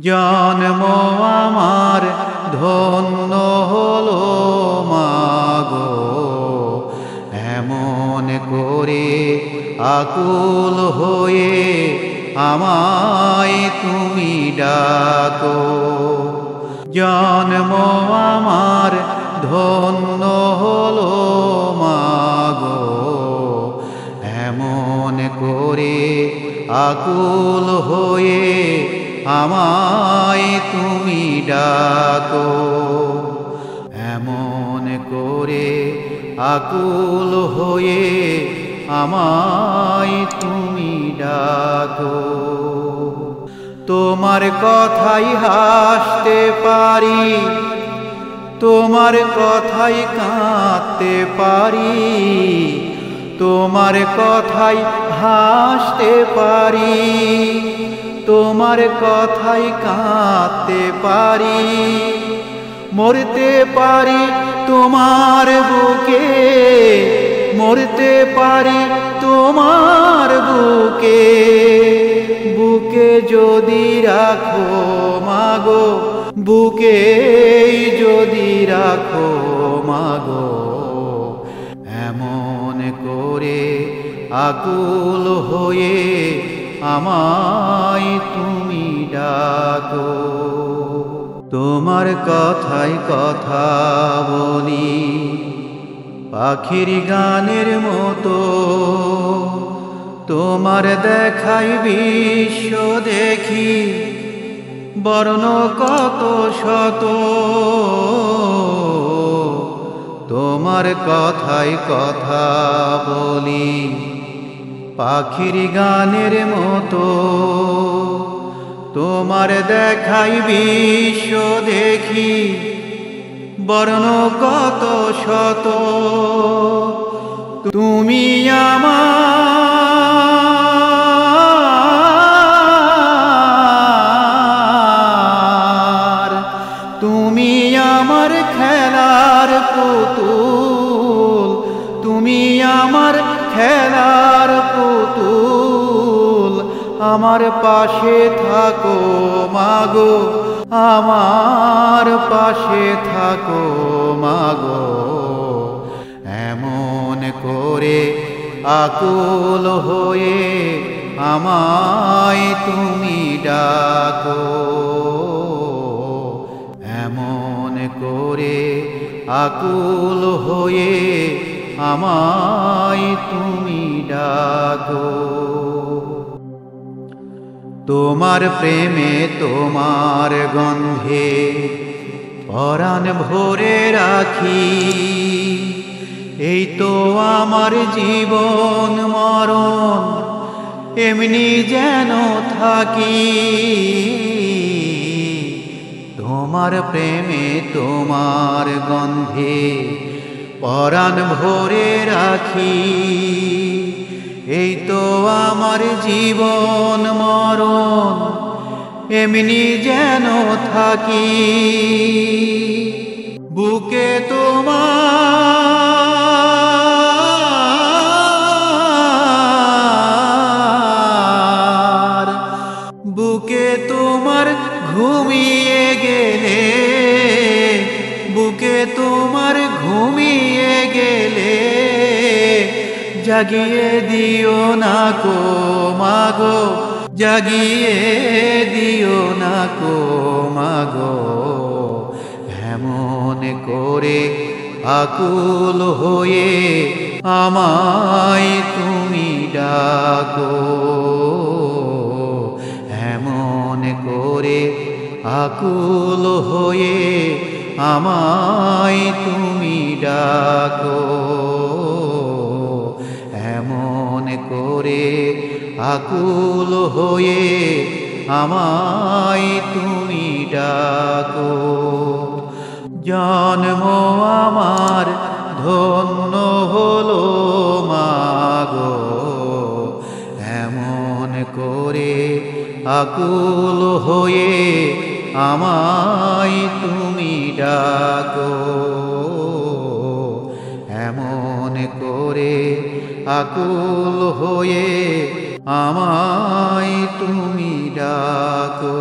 জন্ম আমার ধন্য হলো মাগো, এমন করে আকুল হয়ে আমায় তুমি ডাকো। জন্ম আমার ধন্য হলো মাগো, এমন করে আকুল হয়ে আমায় তুমি ডাকো। এমন করে আকুল হয়ে আমায় তুমি ডাকো। তোমার কথাই হাসতে পারি, তোমার কথাই কাঁদতে পারি, তোমার কথাই হাসতে পারি, তোমার কথাই কাঁদতে পারি, মরতে পারি তোমার বুকে, মরতে পারি তোমার বুকে। বুকে যদি রাখো মাগো, বুকে যদি রাখো মাগো, এমন করে আকুল হয়ে আমায় তুমি ডাকো। তোমার কথায় কথা বলি পাখির গানের মতো, তোমার দেখাই বিশ্ব দেখি বর্ণ কত শত। তোমার কথায় কথা বলি পাখির গানের মতো, তোমার দেখাই বিশ্ব দেখি বর্ণ কত শত। তুমি আমার, তুমি আমার খেলার পুতুল, তুমি আমার খেলার পুতুল। আমার পাশে থাকো মাগো, আমার পাশে থাকো মাগো, এমন করে আকুল হয়ে আমায় তুমি ডাকো। এমন করে আকুল হয়ে আমায় তুমি ডাকো। তোমার প্রেমে তোমার গন্ধে পরাণ ভরে রাখি, এই তো আমার জীবন মরণ এমনি যেন থাকি। তোমার প্রেমে তোমার গন্ধে পরাণ ভরে রাখি, এই তো আমার জীবন মরণ এমনি যেন থাকি। বুকে তোমার, বুকে তোমার ঘুমিয়ে গেলে, বুকে তোমার ঘুমিয়ে গেলে জাগিয়ে দিও না কো মাগো, জাগিয়ে দিও না কো মাগো, এমন করে আকুল হয়ে আমায় তুমি ডাকো। এমন করে আকুল হয়ে আমায় তুমি ডাকো। এমন করে আকুল হয়ে আমায় তুমি ডাকো। জন্ম আমার ধন্য হলো মাগো, এমন করে আকুল হয়ে আমায় তুমি ডাকো। এমন করে আকুল হয়ে আমায় তুমি ডাকো।